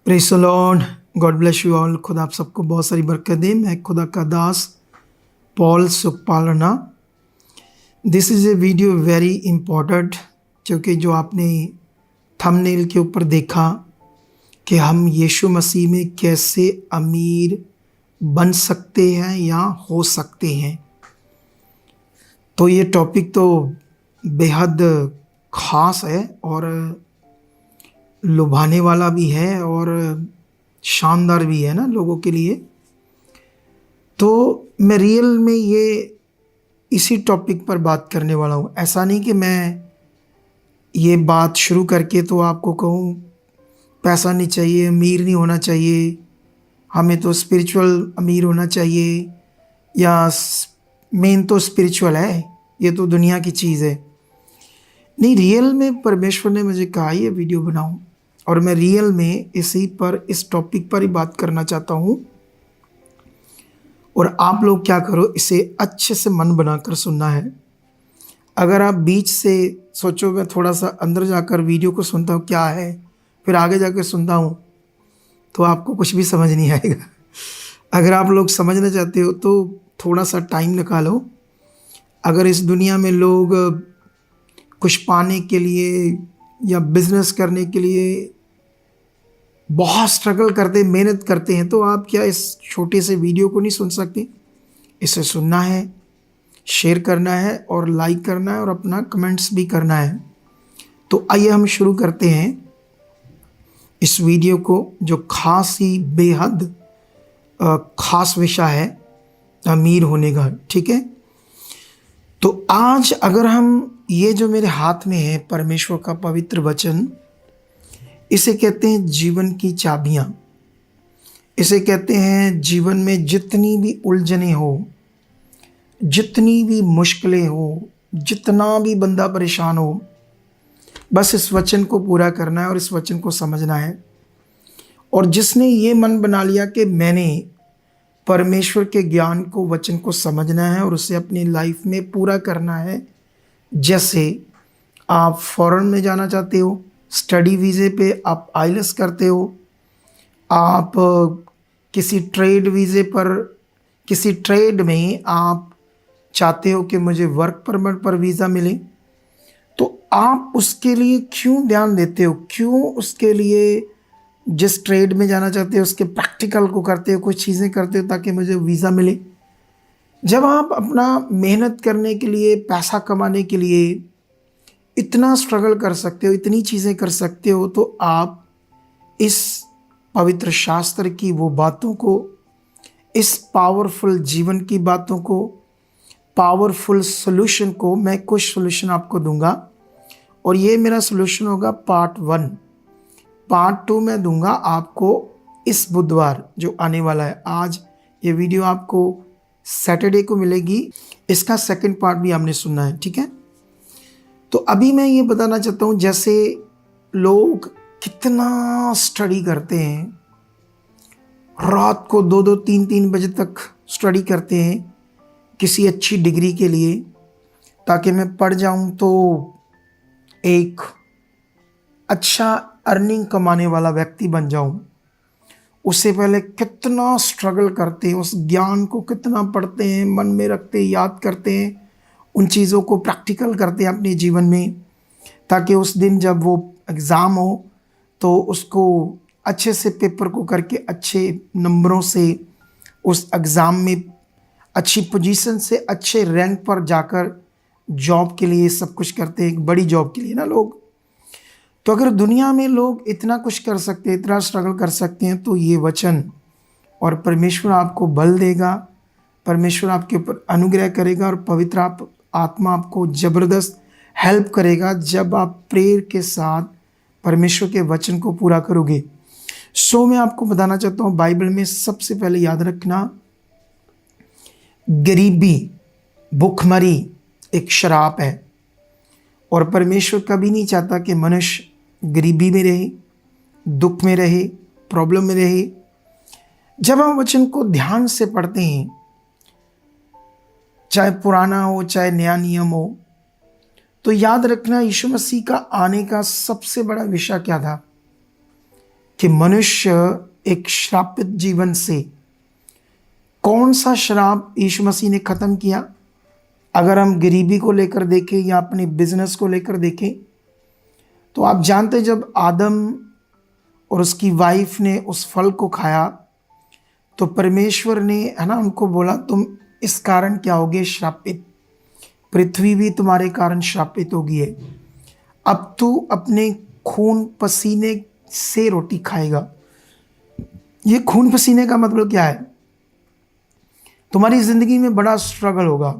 Praise the Lord, God bless you all. खुदा आप सबको बहुत सारी बरकत दे। मैं खुदा का दास Paul Sukhpal Rana. This is a video very important, क्योंकि जो आपने थंबनेल के ऊपर देखा कि हम यीशु मसीह में कैसे अमीर बन सकते हैं या हो सकते हैं, तो ये टॉपिक तो बेहद ख़ास है और लुभाने वाला भी है और शानदार भी है ना लोगों के लिए। तो मैं रियल में ये इसी टॉपिक पर बात करने वाला हूँ। ऐसा नहीं कि मैं ये बात शुरू करके तो आपको कहूँ पैसा नहीं चाहिए, अमीर नहीं होना चाहिए, हमें तो स्पिरिचुअल अमीर होना चाहिए, या मेन तो स्पिरिचुअल है, ये तो दुनिया की चीज़ है। नहीं, रियल में परमेश्वर ने मुझे कहा ये वीडियो बनाऊं और मैं रियल में इस टॉपिक पर ही बात करना चाहता हूँ। और आप लोग क्या करो, इसे अच्छे से मन बनाकर सुनना है। अगर आप बीच से सोचो मैं थोड़ा सा अंदर जाकर वीडियो को सुनता हूँ क्या है, फिर आगे जाकर सुनता हूँ, तो आपको कुछ भी समझ नहीं आएगा। अगर आप लोग समझना चाहते हो तो थोड़ा सा टाइम निकालो। अगर इस दुनिया में लोग कुछ पाने के लिए या बिजनेस करने के लिए बहुत स्ट्रगल करते, मेहनत करते हैं, तो आप क्या इस छोटे से वीडियो को नहीं सुन सकते? इसे सुनना है, शेयर करना है और लाइक करना है और अपना कमेंट्स भी करना है। तो आइए हम शुरू करते हैं इस वीडियो को, जो खास ही बेहद खास विषय है अमीर होने का। ठीक है, तो आज अगर हम ये जो मेरे हाथ में है परमेश्वर का पवित्र वचन, इसे कहते हैं जीवन की चाबियां। इसे कहते हैं जीवन में जितनी भी उलझने हो, जितनी भी मुश्किलें हो, जितना भी बंदा परेशान हो, बस इस वचन को पूरा करना है और इस वचन को समझना है। और जिसने ये मन बना लिया कि मैंने परमेश्वर के ज्ञान को, वचन को समझना है और उसे अपनी लाइफ में पूरा करना है, जैसे आप फॉरेन में जाना चाहते हो, स्टडी वीज़े पे आप आइलेट्स करते हो, आप किसी ट्रेड वीज़े पर, किसी ट्रेड में आप चाहते हो कि मुझे वर्क परमिट पर वीज़ा मिले, तो आप उसके लिए क्यों ध्यान देते हो? क्यों उसके लिए जिस ट्रेड में जाना चाहते हो उसके प्रैक्टिकल को करते हो, कुछ चीज़ें करते हो ताकि मुझे वीज़ा मिले। जब आप अपना मेहनत करने के लिए, पैसा कमाने के लिए इतना स्ट्रगल कर सकते हो, इतनी चीज़ें कर सकते हो, तो आप इस पवित्र शास्त्र की वो बातों को, इस पावरफुल जीवन की बातों को, पावरफुल सोल्यूशन को, मैं कुछ सोल्यूशन आपको दूंगा और ये मेरा सोल्यूशन होगा पार्ट 1। पार्ट 2 मैं दूंगा आपको इस बुधवार जो आने वाला है। आज ये वीडियो आपको सैटरडे को मिलेगी, इसका सेकंड पार्ट भी आपने सुनना है। ठीक है, तो अभी मैं ये बताना चाहता हूँ, जैसे लोग कितना स्टडी करते हैं, रात को 2-2 3-3 बजे तक स्टडी करते हैं किसी अच्छी डिग्री के लिए, ताकि मैं पढ़ जाऊं तो एक अच्छा अर्निंग कमाने वाला व्यक्ति बन जाऊं। उससे पहले कितना स्ट्रगल करते हैं, उस ज्ञान को कितना पढ़ते हैं, मन में रखते हैं, याद करते हैं, उन चीज़ों को प्रैक्टिकल करते हैं अपने जीवन में, ताकि उस दिन जब वो एग्ज़ाम हो तो उसको अच्छे से पेपर को करके अच्छे नंबरों से उस एग्ज़ाम में अच्छी पोजीशन से अच्छे रैंक पर जाकर जॉब के लिए सब कुछ करते हैं, एक बड़ी जॉब के लिए ना लोग। तो अगर दुनिया में लोग इतना कुछ कर सकते हैं, इतना स्ट्रगल कर सकते हैं, तो ये वचन और परमेश्वर आपको बल देगा, परमेश्वर आपके ऊपर अनुग्रह करेगा और पवित्र आत्मा आपको ज़बरदस्त हेल्प करेगा जब आप प्रेयर के साथ परमेश्वर के वचन को पूरा करोगे। सो मैं आपको बताना चाहता हूँ, बाइबल में सबसे पहले याद रखना, गरीबी, भूखमरी एक श्राप है और परमेश्वर कभी नहीं चाहता कि मनुष्य गरीबी में रहे, दुख में रहे, प्रॉब्लम में रहे। जब हम वचन को ध्यान से पढ़ते हैं, चाहे पुराना हो चाहे नया नियम हो, तो याद रखना यीशु मसीह का आने का सबसे बड़ा विषय क्या था? कि मनुष्य एक श्रापित जीवन से, कौन सा श्राप यीशु मसीह ने ख़त्म किया? अगर हम गरीबी को लेकर देखें या अपने बिजनेस को लेकर देखें, तो आप जानते हैं जब आदम और उसकी वाइफ ने उस फल को खाया तो परमेश्वर ने, है ना, उनको बोला तुम इस कारण क्या होगे श्रापित, पृथ्वी भी तुम्हारे कारण श्रापित होगी है। अब तू अपने खून पसीने से रोटी खाएगा। ये खून पसीने का मतलब क्या है? तुम्हारी ज़िंदगी में बड़ा स्ट्रगल होगा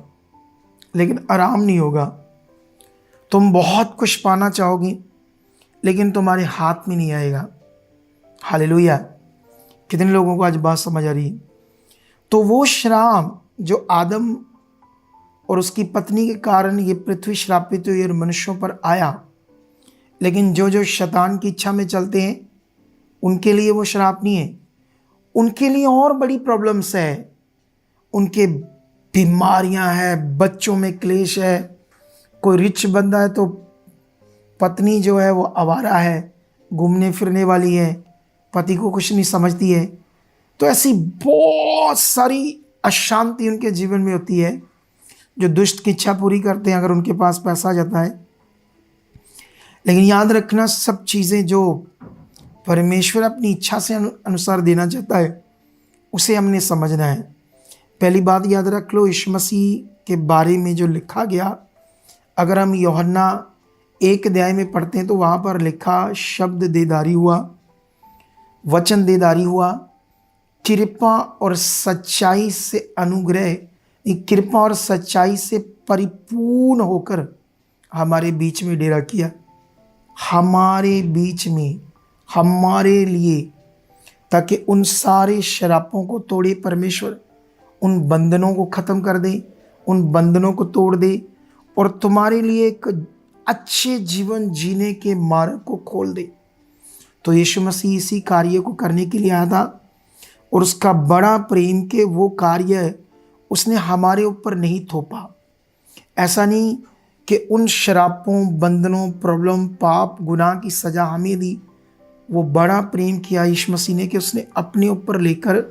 लेकिन आराम नहीं होगा। तुम बहुत कुछ पाना चाहोगी लेकिन तुम्हारे हाथ में नहीं आएगा। हालेलुया! कितने लोगों को आज बात समझ आ रही है? तो वो श्राप जो आदम और उसकी पत्नी के कारण ये पृथ्वी श्रापित हुई और मनुष्यों पर आया, लेकिन जो जो शैतान की इच्छा में चलते हैं उनके लिए वो श्राप नहीं है। उनके लिए और बड़ी प्रॉब्लम्स है, उनके बीमारियां हैं, बच्चों में क्लेश है। कोई रिच बंदा है तो पत्नी जो है वो आवारा है, घूमने फिरने वाली है, पति को कुछ नहीं समझती है। तो ऐसी बहुत सारी अशांति उनके जीवन में होती है। जो दुष्ट की इच्छा पूरी करते हैं अगर उनके पास पैसा आ जाता है। लेकिन याद रखना, सब चीज़ें जो परमेश्वर अपनी इच्छा से अनुसार देना चाहता है उसे हमने समझना है। पहली बात याद रख लो, यीशु मसीह के बारे में जो लिखा गया, अगर हम यूहन्ना 1 अध्याय में पढ़ते हैं तो वहाँ पर लिखा, शब्द देदारी हुआ, वचन देदारी हुआ, कृपा और सच्चाई से अनुग्रह, कृपा और सच्चाई से परिपूर्ण होकर हमारे बीच में डेरा किया। हमारे बीच में, हमारे लिए, ताकि उन सारे शरापों को तोड़े परमेश्वर, उन बंधनों को ख़त्म कर दे, उन बंधनों को तोड़ दे और तुम्हारे लिए एक अच्छे जीवन जीने के मार्ग को खोल दे। तो यीशु मसीह इसी कार्य को करने के लिए आया था और उसका बड़ा प्रेम के वो कार्य उसने हमारे ऊपर नहीं थोपा। ऐसा नहीं कि उन शरापों, बंधनों, प्रॉब्लम, पाप, गुनाह की सज़ा हमें दी। वो बड़ा प्रेम किया यीशु मसीह ने कि उसने अपने ऊपर लेकर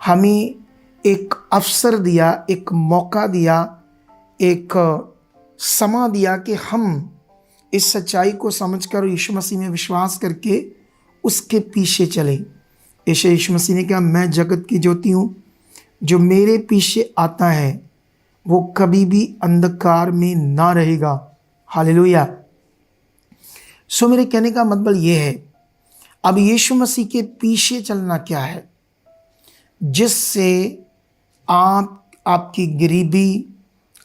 हमें एक अवसर दिया, एक मौका दिया, एक समा दिया कि हम इस सच्चाई को समझकर यीशु मसीह में विश्वास करके उसके पीछे चले। यीशु मसीह ने कहा, मैं जगत की ज्योति हूँ, जो मेरे पीछे आता है वो कभी भी अंधकार में ना रहेगा। हालेलुया! सो मेरे कहने का मतलब ये है, अब यीशु मसीह के पीछे चलना क्या है, जिससे आपकी गरीबी,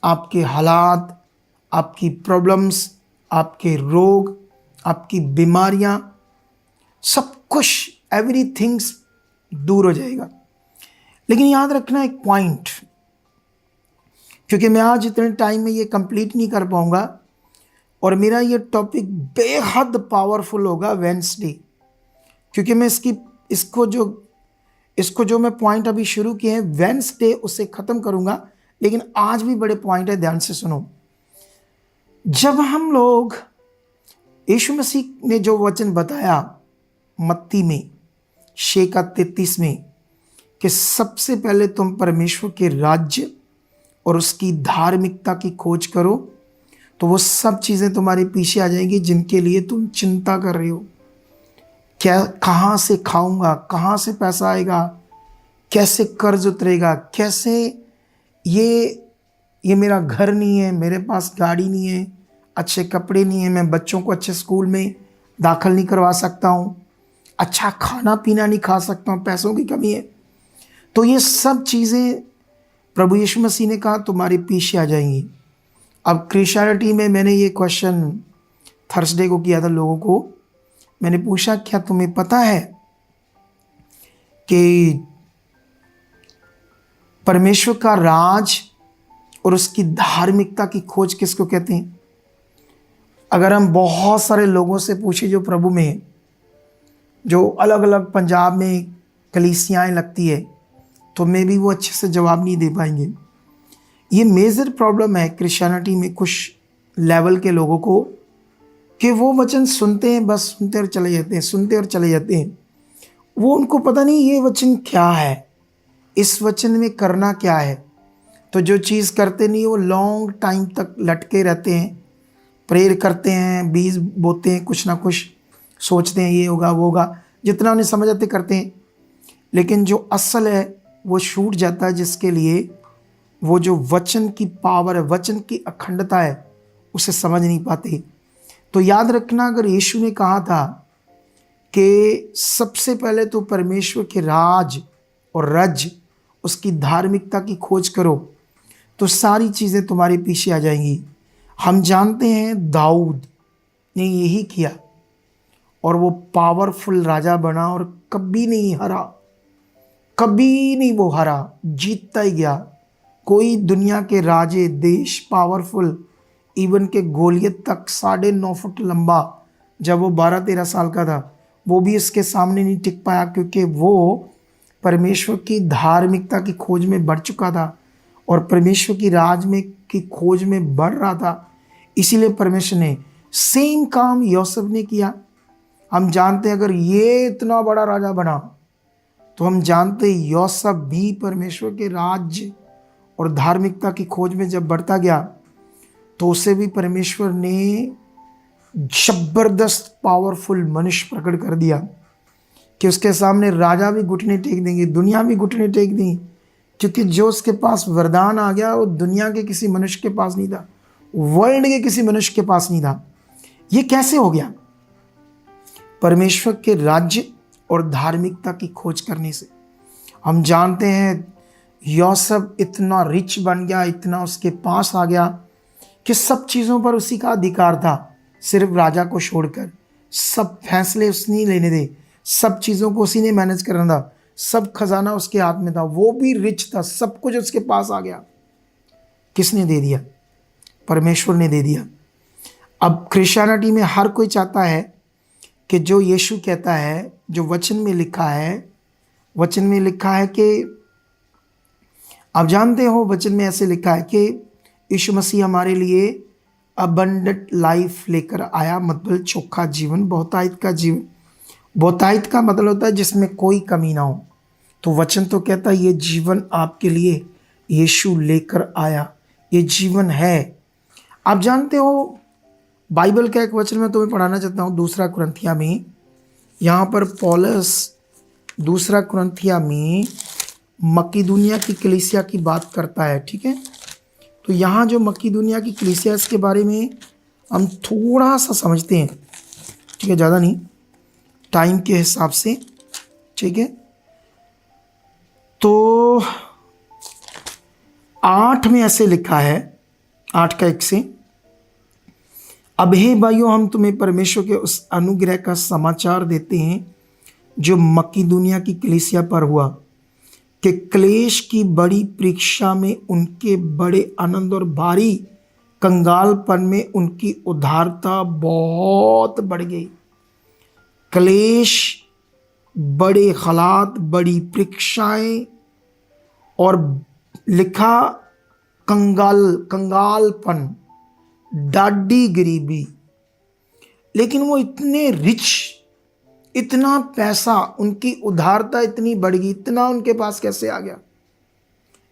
आपके हालात, आपकी प्रॉब्लम्स, आपके रोग, आपकी बीमारियां, सब कुछ, एवरीथिंग्स दूर हो जाएगा। लेकिन याद रखना एक पॉइंट, क्योंकि मैं आज इतने टाइम में ये कंप्लीट नहीं कर पाऊंगा और मेरा ये टॉपिक बेहद पावरफुल होगा वेडनेसडे, क्योंकि मैं इसको जो मैं पॉइंट अभी शुरू किए हैं वेडनेसडे उससे ख़त्म करूंगा। लेकिन आज भी बड़े पॉइंट है, ध्यान से सुनो। जब हम लोग, यीशु मसीह ने जो वचन बताया मत्ती में 6:33 में कि सबसे पहले तुम परमेश्वर के राज्य और उसकी धार्मिकता की खोज करो, तो वो सब चीज़ें तुम्हारे पीछे आ जाएंगी जिनके लिए तुम चिंता कर रहे हो। क्या, कहाँ से खाऊंगा, कहाँ से पैसा आएगा, कैसे कर्ज उतरेगा, कैसे ये मेरा घर नहीं है, मेरे पास गाड़ी नहीं है, अच्छे कपड़े नहीं है, मैं बच्चों को अच्छे स्कूल में दाखिल नहीं करवा सकता हूँ, अच्छा खाना पीना नहीं खा सकता हूँ, पैसों की कमी है। तो ये सब चीज़ें प्रभु यीशु मसीह ने कहा तुम्हारे पीछे आ जाएंगी। अब क्रिश्चियनिटी में मैंने ये क्वेश्चन थर्सडे को किया था लोगों को, मैंने पूछा क्या तुम्हें पता है कि परमेश्वर का राज और उसकी धार्मिकता की खोज किसको कहते हैं? अगर हम बहुत सारे लोगों से पूछे जो प्रभु में हैं, जो अलग अलग पंजाब में कलीसियाएँ लगती है, तो मे भी वो अच्छे से जवाब नहीं दे पाएंगे। ये मेजर प्रॉब्लम है क्रिश्चियनिटी में कुछ लेवल के लोगों को, कि वो वचन सुनते हैं, बस सुनते और चले जाते हैं, सुनते और चले जाते हैं, वो उनको पता नहीं ये वचन क्या है, इस वचन में करना क्या है। तो जो चीज़ करते नहीं वो लॉन्ग टाइम तक लटके रहते हैं, प्रेयर करते हैं, बीज बोते हैं, कुछ ना कुछ सोचते हैं ये होगा वो होगा, जितना उन्हें समझ आते करते हैं, लेकिन जो असल है वो छूट जाता है, जिसके लिए वो जो वचन की पावर है, वचन की अखंडता है, उसे समझ नहीं पाते। तो याद रखना, अगर यीशु ने कहा था कि सबसे पहले तो परमेश्वर के राज और रज, उसकी धार्मिकता की खोज करो, तो सारी चीज़ें तुम्हारे पीछे आ जाएंगी। हम जानते हैं दाऊद ने यही किया और वो पावरफुल राजा बना और कभी नहीं हरा, कभी नहीं वो हरा, जीतता ही गया। कोई दुनिया के राजे, देश पावरफुल, इवन के गोलियत तक 9.5 फुट लंबा, जब वो 12-13 साल का था, वो भी इसके सामने नहीं टिक पाया, क्योंकि वो परमेश्वर की धार्मिकता की खोज में बढ़ चुका था और परमेश्वर की राज में की खोज में बढ़ रहा था। इसीलिए परमेश्वर ने सेम काम यूसुफ ने किया। हम जानते हैं अगर ये इतना बड़ा राजा बना, तो हम जानते हैं यूसुफ भी परमेश्वर के राज्य और धार्मिकता की खोज में जब बढ़ता गया, तो उसे भी परमेश्वर ने जबरदस्त पावरफुल मनुष्य प्रकट कर दिया कि उसके सामने राजा भी घुटने टेक देंगे, दुनिया भी घुटने टेक देंगी, क्योंकि जो उसके पास वरदान आ गया वो दुनिया के किसी मनुष्य के पास नहीं था, वर्ल्ड के किसी मनुष्य के पास नहीं था। ये कैसे हो गया? परमेश्वर के राज्य और धार्मिकता की खोज करने से। हम जानते हैं यूसुफ इतना रिच बन गया, इतना उसके पास आ गया कि सब चीज़ों पर उसी का अधिकार था, सिर्फ राजा को छोड़कर। सब फैसले उसने लेने थे, सब चीज़ों को उसी ने मैनेज करना था, सब खजाना उसके हाथ में था, वो भी रिच था, सब कुछ उसके पास आ गया। किसने दे दिया? परमेश्वर ने दे दिया। अब क्रिश्चियनिटी में हर कोई चाहता है कि जो यीशु कहता है, जो वचन में लिखा है, वचन में लिखा है कि आप जानते हो वचन में ऐसे लिखा है कि यीशु मसीह हमारे लिए अबंडेंट लाइफ लेकर आया, मतलब चोखा जीवन, बहुतायत का जीवन। बहुतायत का मतलब होता है जिसमें कोई कमी ना हो। तो वचन तो कहता है ये जीवन आपके लिए यीशु लेकर आया, ये जीवन है। आप जानते हो बाइबल का एक वचन मैं तुम्हें पढ़ाना चाहता हूँ, 2 कुरिन्थिया में। यहाँ पर पौलुस 2 कुरिन्थिया में मकीदुनिया की कलीसिया की बात करता है, ठीक है। तो यहाँ जो मकीदुनिया की कलीसिया, इसके बारे में हम थोड़ा सा समझते हैं, ठीक है, ज़्यादा नहीं, टाइम के हिसाब से, ठीक है। तो 8 में ऐसे लिखा है, 8 का 1 से, अब हे भाइयों, हम तुम्हें परमेश्वर के उस अनुग्रह का समाचार देते हैं जो मकीदुनिया की कलीसिया पर हुआ, कि क्लेश की बड़ी परीक्षा में उनके बड़े आनंद और भारी कंगालपन में उनकी उदारता बहुत बढ़ गई। क्लेश, बड़े हालात, बड़ी परीक्षाएं, और लिखा कंगालपन, डाडी गरीबी, लेकिन वो इतने रिच, इतना पैसा, उनकी उदारता इतनी बढ़ गई, इतना उनके पास कैसे आ गया?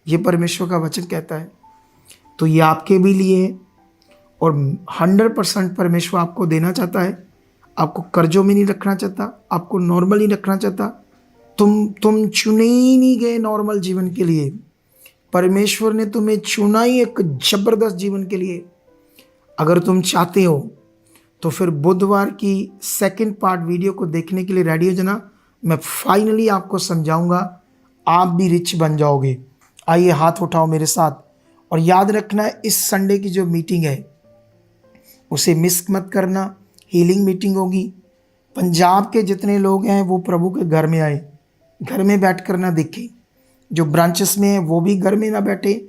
ये परमेश्वर का वचन कहता है। तो ये आपके भी लिए है और 100% परमेश्वर आपको देना चाहता है। आपको कर्जों में नहीं रखना चाहता, आपको नॉर्मल नहीं रखना चाहता। तुम चुने ही नहीं गए नॉर्मल जीवन के लिए, परमेश्वर ने तुम्हें चुना ही एक जबरदस्त जीवन के लिए। अगर तुम चाहते हो तो फिर बुधवार की 2nd पार्ट वीडियो को देखने के लिए रेडी हो जाना। मैं फाइनली आपको समझाऊंगा, आप भी रिच बन जाओगे। आइए हाथ उठाओ मेरे साथ, और याद रखना इस संडे की जो मीटिंग है उसे मिस मत करना। हीलिंग मीटिंग होगी। पंजाब के जितने लोग हैं वो प्रभु के घर में आए, घर में बैठ कर ना देखें। जो ब्रांचेस में है वो भी घर में ना बैठे।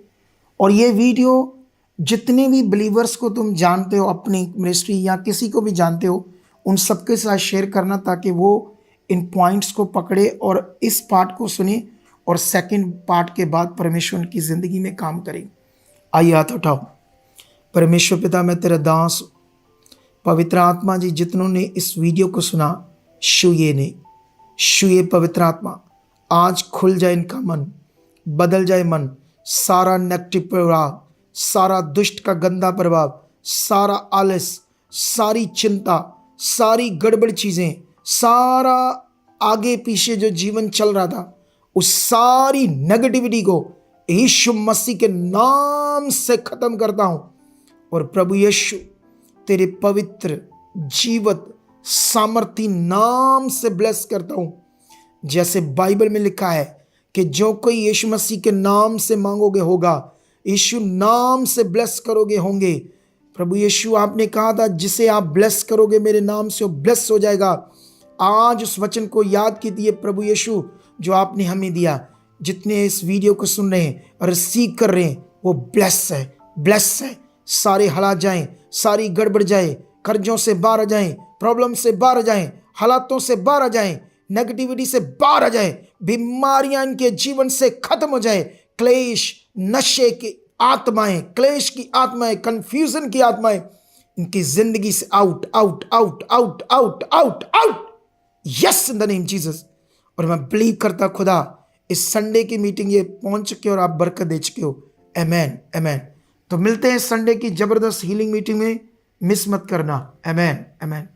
और ये वीडियो जितने भी बिलीवर्स को तुम जानते हो, अपनी मिनिस्ट्री या किसी को भी जानते हो, उन सबके साथ शेयर करना, ताकि वो इन पॉइंट्स को पकड़े और इस पार्ट को सुने और 2nd पार्ट के बाद परमेश्वर उनकी ज़िंदगी में काम करे। आइए हाथ उठाओ। परमेश्वर पिता, मैं तेरा दास, पवित्र आत्मा जी, जितनों ने इस वीडियो को सुना, शुये ने शुए पवित्र आत्मा आज खुल जाए इनका मन, बदल जाए मन। सारा नेगेटिव प्रभाव, सारा दुष्ट का गंदा प्रभाव, सारा आलस, सारी चिंता, सारी गड़बड़ चीजें, सारा आगे पीछे जो जीवन चल रहा था, उस सारी नेगेटिविटी को यीशु मसीह के नाम से खत्म करता हूं। और प्रभु यीशु तेरे पवित्र जीवत सामर्थी नाम से ब्लेस करता हूं। जैसे बाइबल में लिखा है कि जो कोई यीशु मसीह के नाम से मांगोगे होगा, यीशु नाम से ब्लेस करोगे होंगे। प्रभु यीशु आपने कहा था जिसे आप ब्लेस करोगे मेरे नाम से वो ब्लेस हो जाएगा। आज उस वचन को याद कीजिए प्रभु यीशु जो आपने हमें दिया। जितने इस वीडियो को सुन रहे हैं और रिसीव कर रहे हैं वो ब्लेस है, ब्लेस है। सारे हालात जाएं, सारी गड़बड़ जाए, कर्जों से बाहर आ जाएं, प्रॉब्लम से बाहर आ जाएं, हालातों से बाहर आ जाएं, नेगेटिविटी से बाहर आ जाए, बीमारियां इनके जीवन से खत्म हो जाए। क्लेश, नशे की आत्माएं, क्लेश की आत्माएं, कंफ्यूजन की आत्माएं इनकी जिंदगी से out out out out out out out. Yes, in the name Jesus. और मैं बिलीव करता खुदा इस संडे की मीटिंग ये पहुंच चुके और आप बरकत दे चुके हो। आमेन, आमेन। तो मिलते हैं संडे की जबरदस्त हीलिंग मीटिंग में, मिस मत करना। आमेन, आमेन।